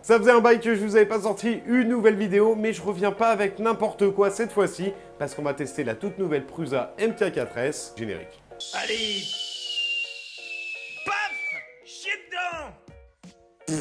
Ça faisait un bail que je vous avais pas sorti une nouvelle vidéo, mais je reviens pas avec n'importe quoi cette fois-ci, parce qu'on va tester la toute nouvelle Prusa MK4S générique. Allez, paf, chier dedans.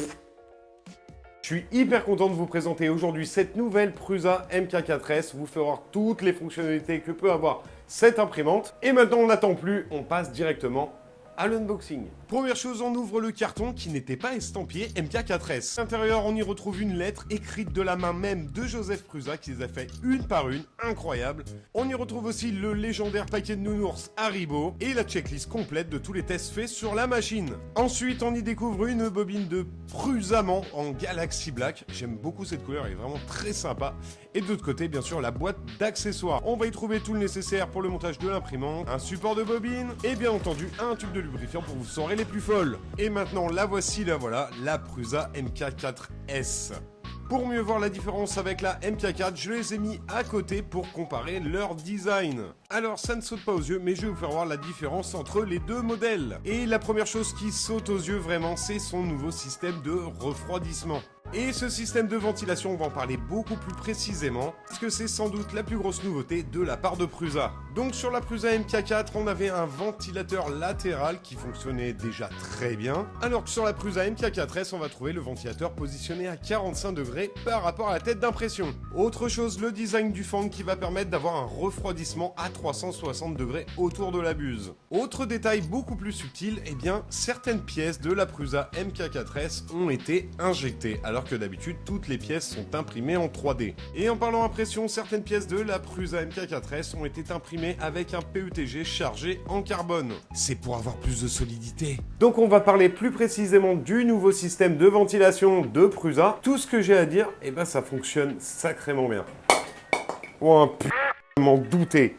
Je suis hyper content de vous présenter aujourd'hui cette nouvelle Prusa MK4S, vous faire voir toutes les fonctionnalités que peut avoir cette imprimante. Et maintenant on n'attend plus, on passe directement à l'unboxing. Première chose, on ouvre le carton qui n'était pas estampillé MK4S. À l'intérieur, on y retrouve une lettre écrite de la main même de Joseph Prusa qui les a fait une par une, incroyable. On y retrouve aussi le légendaire paquet de nounours Haribo et la checklist complète de tous les tests faits sur la machine. Ensuite, on y découvre une bobine de Prusamant en Galaxy Black. J'aime beaucoup cette couleur, elle est vraiment très sympa. Et de l'autre côté, bien sûr, la boîte d'accessoires. On va y trouver tout le nécessaire pour le montage de l'imprimante, un support de bobine et bien entendu un tube de lubrifiant pour vous soirées les plus folles. Et maintenant, la voici, la voilà, la Prusa MK4S. Pour mieux voir la différence avec la MK4, je les ai mis à côté pour comparer leur design. Alors ça ne saute pas aux yeux, mais je vais vous faire voir la différence entre les deux modèles. Et la première chose qui saute aux yeux vraiment, c'est son nouveau système de refroidissement. Et ce système de ventilation, on va en parler beaucoup plus précisément, parce que c'est sans doute la plus grosse nouveauté de la part de Prusa. Donc sur la Prusa MK4, on avait un ventilateur latéral qui fonctionnait déjà très bien, alors que sur la Prusa MK4S, on va trouver le ventilateur positionné à 45 degrés par rapport à la tête d'impression. Autre chose, le design du fan qui va permettre d'avoir un refroidissement à 360 degrés autour de la buse. Autre détail beaucoup plus subtil, eh bien, certaines pièces de la Prusa MK4S ont été injectées, alors que d'habitude, toutes les pièces sont imprimées en 3D. Et en parlant impression, certaines pièces de la Prusa MK4S ont été imprimées avec un PETG chargé en carbone. C'est pour avoir plus de solidité. Donc on va parler plus précisément du nouveau système de ventilation de Prusa. Tout ce que j'ai à dire, eh ben ça fonctionne sacrément bien. Oh un putain, je m'en doutais.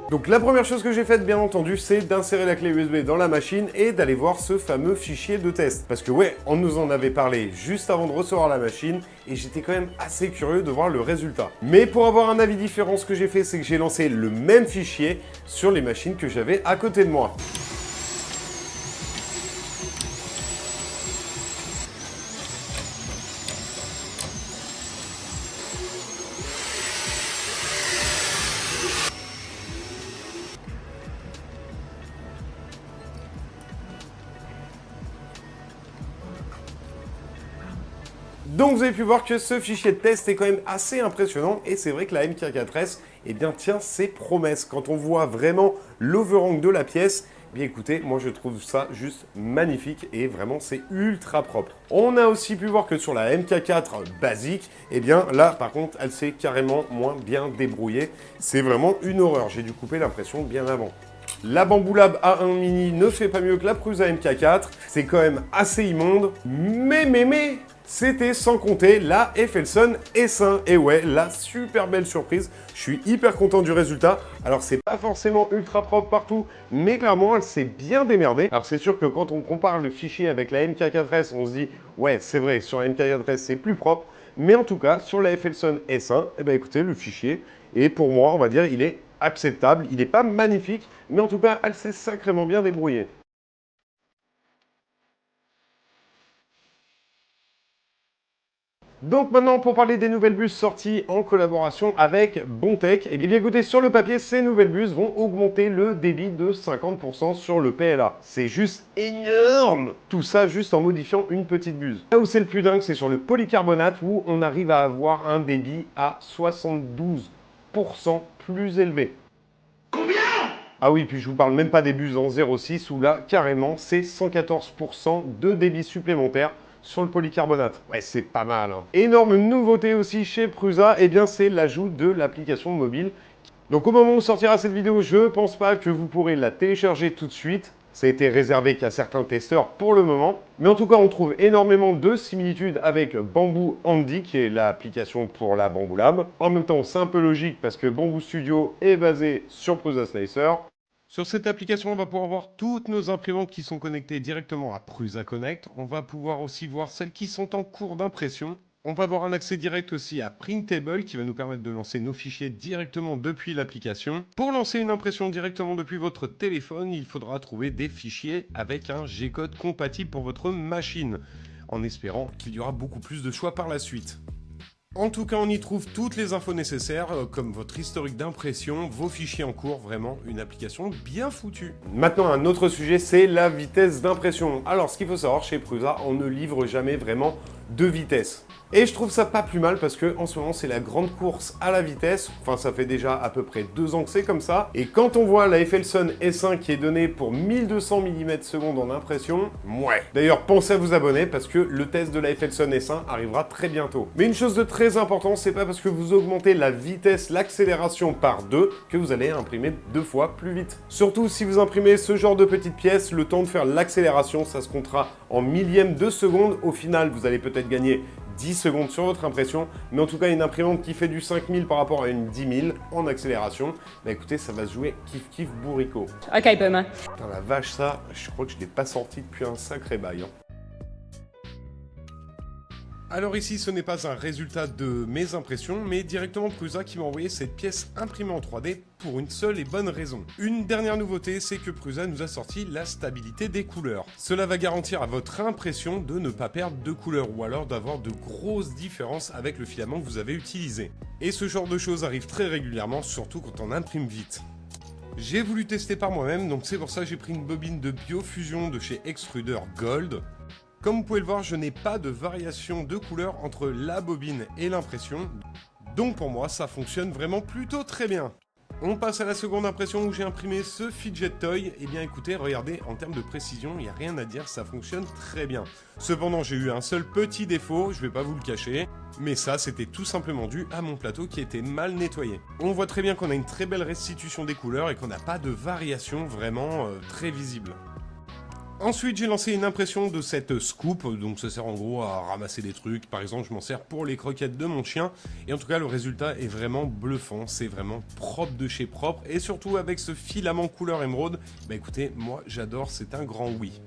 Donc la première chose que j'ai faite, bien entendu, c'est d'insérer la clé USB dans la machine et d'aller voir ce fameux fichier de test. Parce que ouais, on nous en avait parlé juste avant de recevoir la machine et j'étais quand même assez curieux de voir le résultat. Mais pour avoir un avis différent, ce que j'ai fait, c'est que j'ai lancé le même fichier sur les machines que j'avais à côté de moi. Donc vous avez pu voir que ce fichier de test est quand même assez impressionnant et c'est vrai que la MK4S eh bien, tient ses promesses. Quand on voit vraiment l'overhang de la pièce, eh bien écoutez, moi je trouve ça juste magnifique et vraiment c'est ultra propre. On a aussi pu voir que sur la MK4 basique, eh bien là par contre elle s'est carrément moins bien débrouillée. C'est vraiment une horreur, j'ai dû couper l'impression bien avant. La Bamboo Lab A1 Mini ne fait pas mieux que la Prusa MK4, c'est quand même assez immonde, mais c'était sans compter la Effelson S1. Et ouais, la super belle surprise, je suis hyper content du résultat. Alors c'est pas forcément ultra propre partout, mais clairement elle s'est bien démerdée. Alors c'est sûr que quand on compare le fichier avec la MK4S, on se dit ouais c'est vrai, sur la MK4S c'est plus propre. Mais en tout cas, sur la Effelson S1, eh ben écoutez, le fichier, et pour moi, on va dire, il est acceptable. Il n'est pas magnifique, mais en tout cas, elle s'est sacrément bien débrouillée. Donc maintenant, pour parler des nouvelles bus sorties en collaboration avec Bontech, et bien écoutez, sur le papier, ces nouvelles bus vont augmenter le débit de 50% sur le PLA. C'est juste énorme! Tout ça juste en modifiant une petite buse. Là où c'est le plus dingue, c'est sur le polycarbonate où on arrive à avoir un débit à 72% plus élevé. Ah oui, puis je vous parle même pas des buses en 0,6 où là, carrément, c'est 114% de débit supplémentaire sur le polycarbonate. Ouais, c'est pas mal. Hein. Énorme nouveauté aussi chez Prusa, eh bien c'est l'ajout de l'application mobile. Donc au moment où sortira cette vidéo, je pense pas que vous pourrez la télécharger tout de suite. Ça a été réservé qu'à certains testeurs pour le moment. Mais en tout cas, on trouve énormément de similitudes avec Bamboo Handy, qui est l'application pour la Bamboo Lab. En même temps, c'est un peu logique parce que Bamboo Studio est basé sur Prusa Slicer. Sur cette application, on va pouvoir voir toutes nos imprimantes qui sont connectées directement à Prusa Connect. On va pouvoir aussi voir celles qui sont en cours d'impression. On va avoir un accès direct aussi à Printable qui va nous permettre de lancer nos fichiers directement depuis l'application. Pour lancer une impression directement depuis votre téléphone, il faudra trouver des fichiers avec un G-code compatible pour votre machine, en espérant qu'il y aura beaucoup plus de choix par la suite. En tout cas, on y trouve toutes les infos nécessaires, comme votre historique d'impression, vos fichiers en cours, vraiment une application bien foutue. Maintenant, un autre sujet, c'est la vitesse d'impression. Alors, ce qu'il faut savoir, chez Prusa, on ne livre jamais vraiment de vitesse. Et je trouve ça pas plus mal parce que en ce moment c'est la grande course à la vitesse. Enfin, ça fait déjà à peu près 2 ans que c'est comme ça. Et quand on voit la FLSUN S1 qui est donnée pour 1200 mm/s en impression, ouais. D'ailleurs, pensez à vous abonner parce que le test de la FLSUN S1 arrivera très bientôt. Mais une chose de très important, c'est pas parce que vous augmentez la vitesse, l'accélération par 2 que vous allez imprimer 2 fois plus vite. Surtout si vous imprimez ce genre de petites pièces, le temps de faire l'accélération, ça se comptera en millièmes de seconde. Au final, vous allez peut-être gagner 10 secondes sur votre impression, mais en tout cas une imprimante qui fait du 5000 par rapport à une 10 000 en accélération, bah écoutez, ça va se jouer kiff bourricot. Ok, boomer. Putain la vache, ça, je crois que je l'ai pas sorti depuis un sacré bail. Alors ici, ce n'est pas un résultat de mes impressions, mais directement Prusa qui m'a envoyé cette pièce imprimée en 3D pour une seule et bonne raison. Une dernière nouveauté, c'est que Prusa nous a sorti la stabilité des couleurs. Cela va garantir à votre impression de ne pas perdre de couleurs ou alors d'avoir de grosses différences avec le filament que vous avez utilisé. Et ce genre de choses arrive très régulièrement, surtout quand on imprime vite. J'ai voulu tester par moi-même, donc c'est pour ça que j'ai pris une bobine de Biofusion de chez Extruder Gold. Comme vous pouvez le voir, je n'ai pas de variation de couleur entre la bobine et l'impression, donc pour moi ça fonctionne vraiment plutôt très bien. On passe à la seconde impression où j'ai imprimé ce fidget toy. Eh bien écoutez, regardez, en termes de précision, il n'y a rien à dire, ça fonctionne très bien. Cependant, j'ai eu un seul petit défaut, je vais pas vous le cacher, mais ça c'était tout simplement dû à mon plateau qui était mal nettoyé. On voit très bien qu'on a une très belle restitution des couleurs et qu'on n'a pas de variation vraiment très visible. Ensuite, j'ai lancé une impression de cette scoop, donc ça sert en gros à ramasser des trucs. Par exemple, je m'en sers pour les croquettes de mon chien. Et en tout cas, le résultat est vraiment bluffant, c'est vraiment propre de chez propre. Et surtout avec ce filament couleur émeraude, bah écoutez, moi j'adore, c'est un grand oui.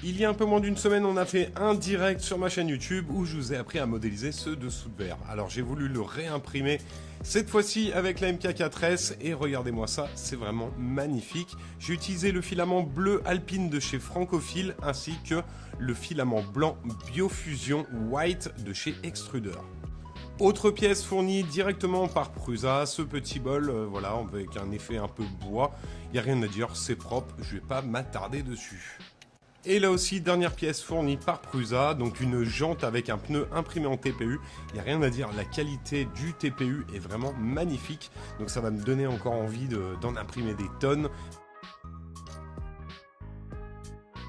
Il y a un peu moins d'une semaine, on a fait un direct sur ma chaîne YouTube où je vous ai appris à modéliser ce dessous de verre. Alors j'ai voulu le réimprimer cette fois-ci avec la MK4S et regardez-moi ça, c'est vraiment magnifique. J'ai utilisé le filament bleu Alpine de chez Francophile ainsi que le filament blanc Biofusion White de chez Extruder. Autre pièce fournie directement par Prusa, ce petit bol, voilà, avec un effet un peu bois. Il n'y a rien à dire, c'est propre, je vais pas m'attarder dessus. Et là aussi, dernière pièce fournie par Prusa, donc une jante avec un pneu imprimé en TPU. Il n'y a rien à dire, la qualité du TPU est vraiment magnifique. Donc ça va me donner encore envie d'en imprimer des tonnes.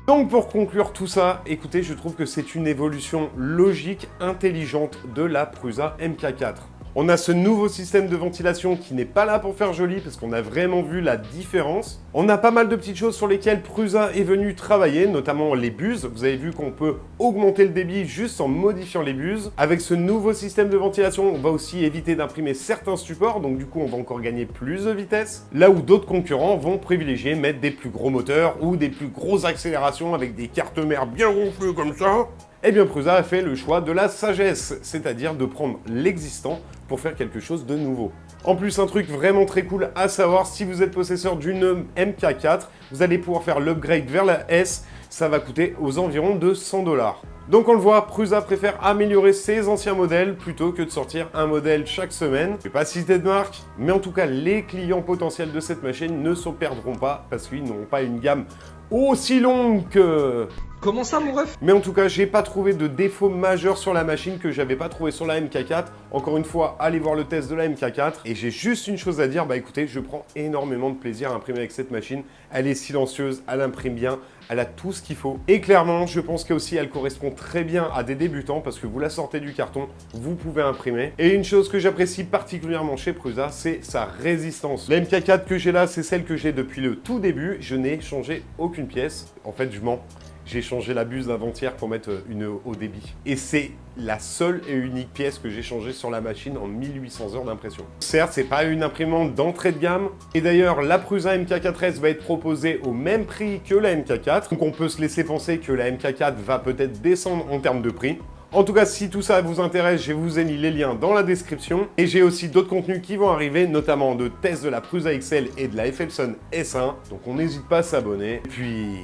Donc pour conclure tout ça, écoutez, je trouve que c'est une évolution logique, intelligente de la Prusa MK4. On a ce nouveau système de ventilation qui n'est pas là pour faire joli parce qu'on a vraiment vu la différence. On a pas mal de petites choses sur lesquelles Prusa est venu travailler, notamment les buses. Vous avez vu qu'on peut augmenter le débit juste en modifiant les buses. Avec ce nouveau système de ventilation, on va aussi éviter d'imprimer certains supports, donc du coup on va encore gagner plus de vitesse. Là où d'autres concurrents vont privilégier mettre des plus gros moteurs ou des plus grosses accélérations avec des cartes mères bien gonflées comme ça. Eh bien Prusa a fait le choix de la sagesse, c'est-à-dire de prendre l'existant pour faire quelque chose de nouveau. En plus, un truc vraiment très cool à savoir, si vous êtes possesseur d'une MK4, vous allez pouvoir faire l'upgrade vers la S, ça va coûter aux environs de 100 $. Donc on le voit, Prusa préfère améliorer ses anciens modèles plutôt que de sortir un modèle chaque semaine. Je vais pas citer de marque, mais en tout cas, les clients potentiels de cette machine ne s'en perdront pas parce qu'ils n'auront pas une gamme aussi longue que... Comment ça, mon ref? Mais en tout cas, j'ai pas trouvé de défaut majeur sur la machine que j'avais pas trouvé sur la MK4. Encore une fois, allez voir le test de la MK4. Et j'ai juste une chose à dire, bah écoutez, je prends énormément de plaisir à imprimer avec cette machine. Elle est silencieuse, elle imprime bien, elle a tout ce qu'il faut. Et clairement, je pense qu'aussi elle correspond très bien à des débutants parce que vous la sortez du carton, vous pouvez imprimer. Et une chose que j'apprécie particulièrement chez Prusa, c'est sa résistance. La MK4 que j'ai là, c'est celle que j'ai depuis le tout début. Je n'ai changé aucune pièce. En fait, je mens. J'ai changé la buse d'avant-hier pour mettre une haut débit. Et c'est la seule et unique pièce que j'ai changée sur la machine en 1800 heures d'impression. Certes, c'est pas une imprimante d'entrée de gamme. Et d'ailleurs, la Prusa MK4S va être proposée au même prix que la MK4. Donc on peut se laisser penser que la MK4 va peut-être descendre en termes de prix. En tout cas, si tout ça vous intéresse, je vous ai mis les liens dans la description. Et j'ai aussi d'autres contenus qui vont arriver, notamment de tests de la Prusa XL et de la FLSON S1. Donc on n'hésite pas à s'abonner. Et puis...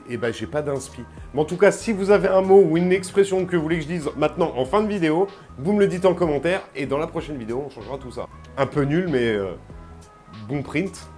eh ben, j'ai pas d'inspi. Mais en tout cas, si vous avez un mot ou une expression que vous voulez que je dise maintenant en fin de vidéo, vous me le dites en commentaire et dans la prochaine vidéo, on changera tout ça. Un peu nul, mais bon print.